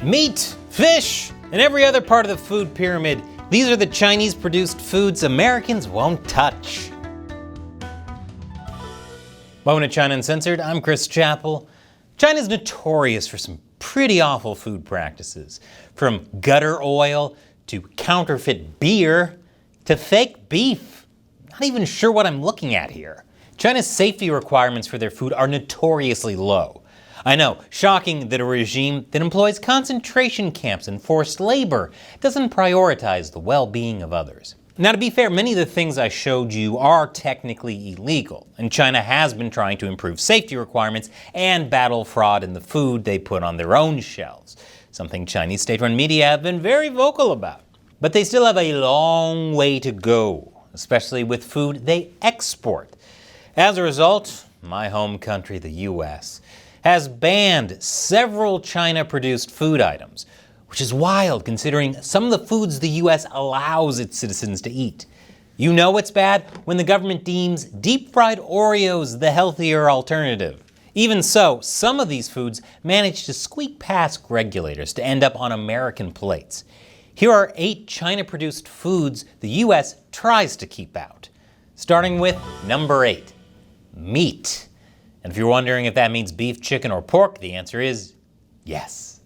Meat, fish, and every other part of the food pyramid. These are the Chinese-produced foods Americans won't touch. Welcome to China Uncensored. I'm Chris Chappell. China's notorious for some pretty awful food practices. From gutter oil to counterfeit beer to fake beef. Not even sure what I'm looking at here. China's safety requirements for their food are notoriously low. I know, shocking that a regime that employs concentration camps and forced labor doesn't prioritize the well-being of others. Now, to be fair, many of the things I showed you are technically illegal, and China has been trying to improve safety requirements and battle fraud in the food they put on their own shelves, something Chinese state-run media have been very vocal about. But they still have a long way to go, especially with food they export. As a result, my home country, the US, has banned several China-produced food items, which is wild considering some of the foods the US allows its citizens to eat. You know it's bad when the government deems deep-fried Oreos the healthier alternative. Even so, some of these foods manage to squeak past regulators to end up on American plates. Here are 8 China-produced foods the US tries to keep out. Starting with number 8, meat. And if you're wondering if that means beef, chicken, or pork, the answer is yes.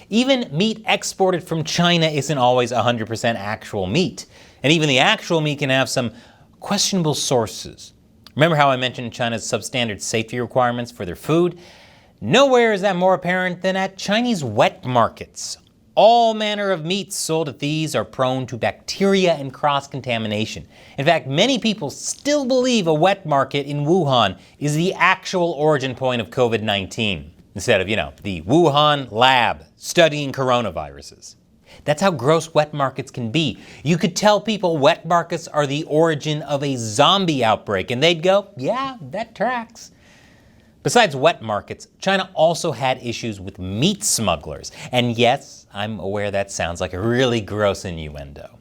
Even meat exported from China isn't always 100% actual meat. And even the actual meat can have some questionable sources. Remember how I mentioned China's substandard safety requirements for their food? Nowhere is that more apparent than at Chinese wet markets. All manner of meats sold at these are prone to bacteria and cross-contamination. In fact, many people still believe a wet market in Wuhan is the actual origin point of COVID-19, instead of, the Wuhan lab studying coronaviruses. That's how gross wet markets can be. You could tell people wet markets are the origin of a zombie outbreak, and they'd go, yeah, that tracks. Besides wet markets, China also had issues with meat smugglers. And yes, I'm aware that sounds like a really gross innuendo.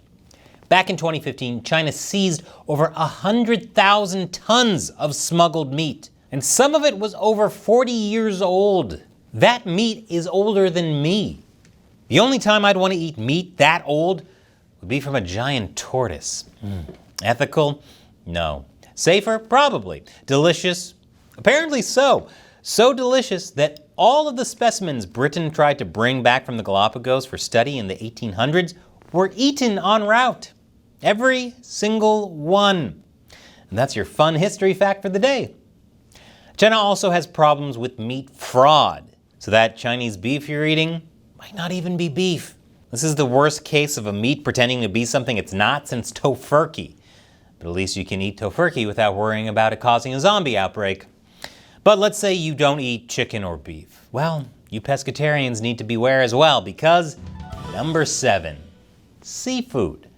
Back in 2015, China seized over 100,000 tons of smuggled meat, and some of it was over 40 years old. That meat is older than me. The only time I'd want to eat meat that old would be from a giant tortoise. Ethical? No. Safer? Probably. Delicious? Apparently so. So delicious that all of the specimens Britain tried to bring back from the Galapagos for study in the 1800s were eaten en route. Every single one. And that's your fun history fact for the day. China also has problems with meat fraud. So that Chinese beef you're eating might not even be beef. This is the worst case of a meat pretending to be something it's not since tofurkey. But at least you can eat tofurkey without worrying about it causing a zombie outbreak. But let's say you don't eat chicken or beef. Well, you pescatarians need to beware as well because number 7, seafood.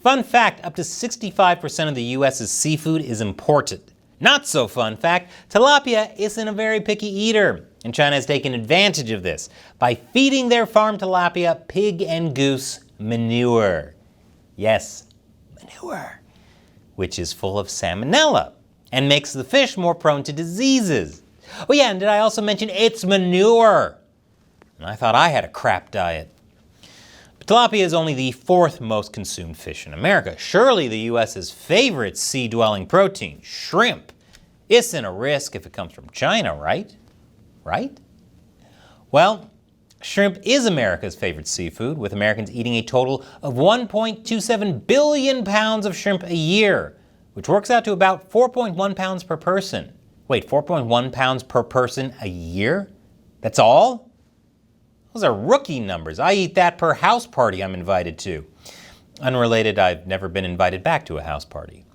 Fun fact, up to 65% of the US's seafood is imported. Not so fun fact, tilapia isn't a very picky eater, and China has taken advantage of this by feeding their farm tilapia pig and goose manure. Yes, manure, which is full of salmonella and makes the fish more prone to diseases. Oh yeah, and did I also mention it's manure? And I thought I had a crap diet. But tilapia is only the 4th most consumed fish in America. Surely the US's favorite sea-dwelling protein, shrimp, isn't a risk if it comes from China, right? Right? Well, shrimp is America's favorite seafood, with Americans eating a total of 1.27 billion pounds of shrimp a year, which works out to about 4.1 pounds per person. Wait, 4.1 pounds per person a year? That's all? Those are rookie numbers. I eat that per house party I'm invited to. Unrelated, I've never been invited back to a house party.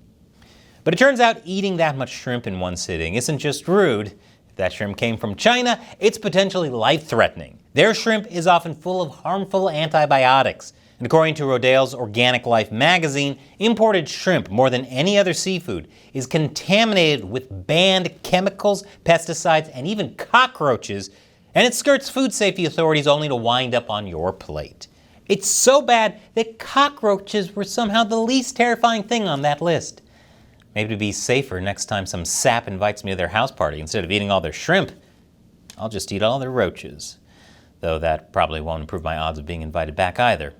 But it turns out eating that much shrimp in one sitting isn't just rude. If that shrimp came from China, it's potentially life-threatening. Their shrimp is often full of harmful antibiotics. And according to Rodale's Organic Life magazine, imported shrimp, more than any other seafood, is contaminated with banned chemicals, pesticides, and even cockroaches, and it skirts food safety authorities only to wind up on your plate. It's so bad that cockroaches were somehow the least terrifying thing on that list. Maybe to be safer next time some sap invites me to their house party, instead of eating all their shrimp, I'll just eat all their roaches. though that probably won't improve my odds of being invited back either.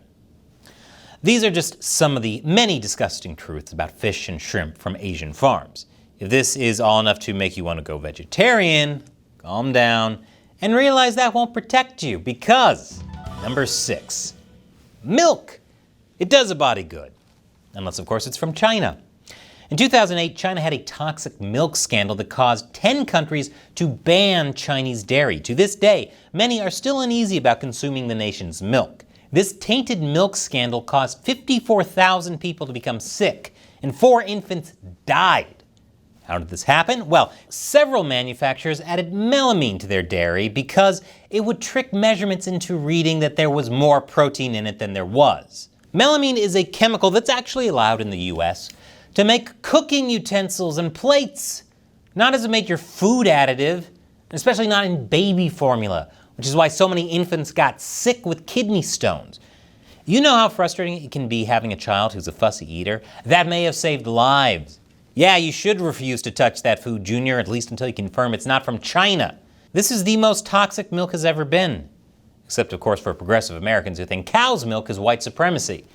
These are just some of the many disgusting truths about fish and shrimp from Asian farms. If this is all enough to make you want to go vegetarian, calm down and realize that won't protect you because, number 6, milk. It does a body good, unless of course it's from China. In 2008, China had a toxic milk scandal that caused 10 countries to ban Chinese dairy. To this day, many are still uneasy about consuming the nation's milk. This tainted milk scandal caused 54,000 people to become sick, and 4 infants died. How did this happen? Well, several manufacturers added melamine to their dairy because it would trick measurements into reading that there was more protein in it than there was. Melamine is a chemical that's actually allowed in the US to make cooking utensils and plates. Not as a make your food additive, especially not in baby formula, which is why so many infants got sick with kidney stones. You know how frustrating it can be having a child who's a fussy eater? That may have saved lives. Yeah, you should refuse to touch that food, Junior, at least until you confirm it's not from China. This is the most toxic milk has ever been. Except, of course, for progressive Americans who think cow's milk is white supremacy.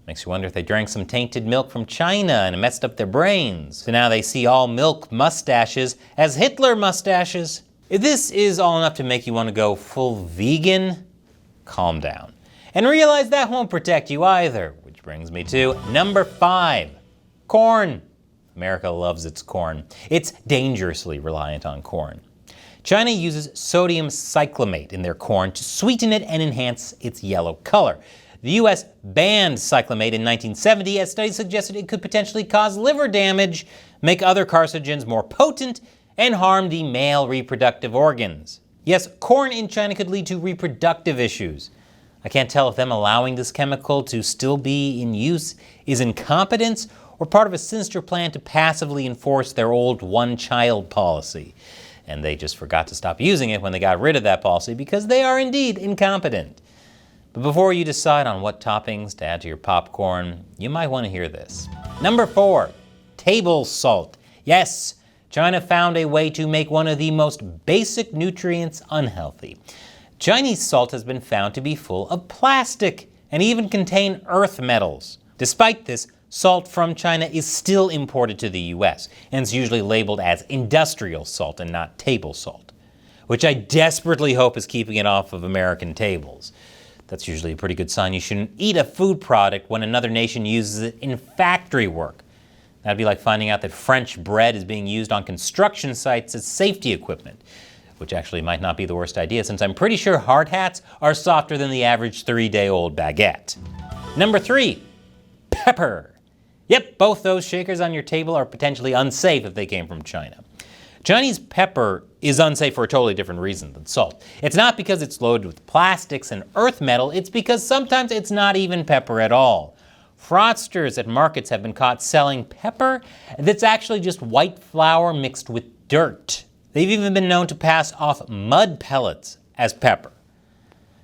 Makes you wonder if they drank some tainted milk from China and it messed up their brains. So now they see all milk mustaches as Hitler mustaches. If this is all enough to make you want to go full vegan, calm down. And realize that won't protect you either. Which brings me to number 5, corn. America loves its corn. It's dangerously reliant on corn. China uses sodium cyclamate in their corn to sweeten it and enhance its yellow color. The US banned cyclamate in 1970 as studies suggested it could potentially cause liver damage, make other carcinogens more potent, and harm the male reproductive organs. Yes, corn in China could lead to reproductive issues. I can't tell if them allowing this chemical to still be in use is incompetence or part of a sinister plan to passively enforce their old one-child policy. And they just forgot to stop using it when they got rid of that policy because they are indeed incompetent. But before you decide on what toppings to add to your popcorn, you might want to hear this. Number 4, table salt. Yes, China found a way to make one of the most basic nutrients unhealthy. Chinese salt has been found to be full of plastic and even contain earth metals. Despite this, salt from China is still imported to the US and is usually labeled as industrial salt and not table salt, which I desperately hope is keeping it off of American tables. That's usually a pretty good sign you shouldn't eat a food product when another nation uses it in factory work. That'd be like finding out that French bread is being used on construction sites as safety equipment, which actually might not be the worst idea since I'm pretty sure hard hats are softer than the average 3-day-old baguette. Number 3, pepper. Yep, both those shakers on your table are potentially unsafe if they came from China. Chinese pepper is unsafe for a totally different reason than salt. It's not because it's loaded with plastics and earth metal, it's because sometimes it's not even pepper at all. Fraudsters at markets have been caught selling pepper that's actually just white flour mixed with dirt. They've even been known to pass off mud pellets as pepper.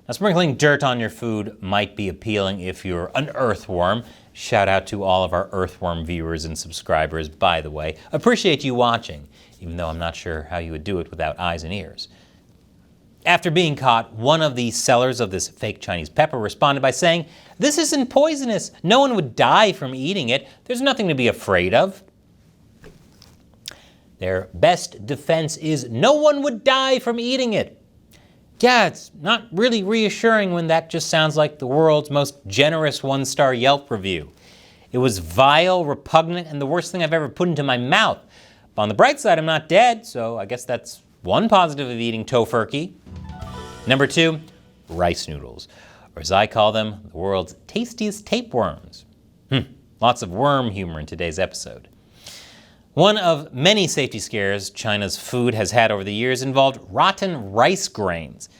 Now, sprinkling dirt on your food might be appealing if you're an earthworm. Shout out to all of our earthworm viewers and subscribers, by the way. Appreciate you watching, even though I'm not sure how you would do it without eyes and ears. After being caught, one of the sellers of this fake Chinese pepper responded by saying, "This isn't poisonous. No one would die from eating it. There's nothing to be afraid of." Their best defense is no one would die from eating it. Yeah, it's not really reassuring when that just sounds like the world's most generous 1-star Yelp review. It was vile, repugnant, and the worst thing I've ever put into my mouth. But on the bright side, I'm not dead, so I guess that's one positive of eating tofurkey. Number 2, rice noodles, or as I call them, the world's tastiest tapeworms. Lots of worm humor in today's episode. One of many safety scares China's food has had over the years involved rotten rice grains.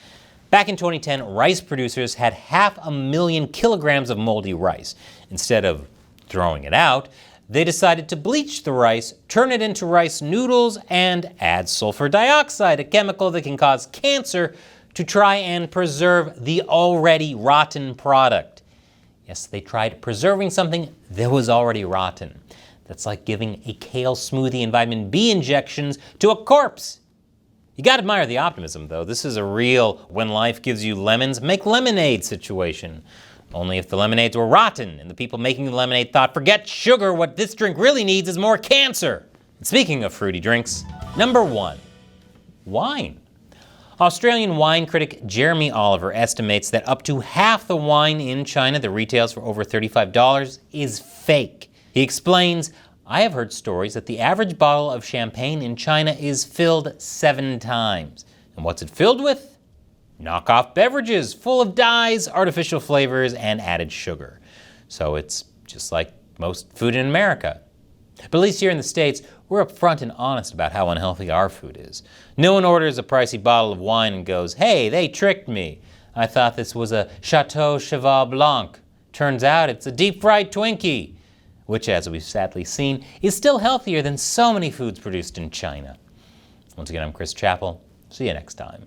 Back in 2010, rice producers had 500,000 kilograms of moldy rice. Instead of throwing it out, they decided to bleach the rice, turn it into rice noodles, and add sulfur dioxide, a chemical that can cause cancer, to try and preserve the already rotten product. Yes, they tried preserving something that was already rotten. That's like giving a kale smoothie and vitamin B injections to a corpse. You gotta admire the optimism, though. This is a real when life gives you lemons, make lemonade situation. Only if the lemonades were rotten and the people making the lemonade thought, forget sugar, what this drink really needs is more cancer. And speaking of fruity drinks, number 1, wine. Australian wine critic Jeremy Oliver estimates that up to half the wine in China that retails for over $35 is fake. He explains, I have heard stories that the average bottle of champagne in China is filled 7 times. And what's it filled with? Knockoff beverages full of dyes, artificial flavors, and added sugar. So it's just like most food in America. But at least here in the States, we're upfront and honest about how unhealthy our food is. No one orders a pricey bottle of wine and goes, hey, they tricked me. I thought this was a Chateau Cheval Blanc. Turns out it's a deep-fried Twinkie, which, as we've sadly seen, is still healthier than so many foods produced in China. Once again, I'm Chris Chappell. See you next time.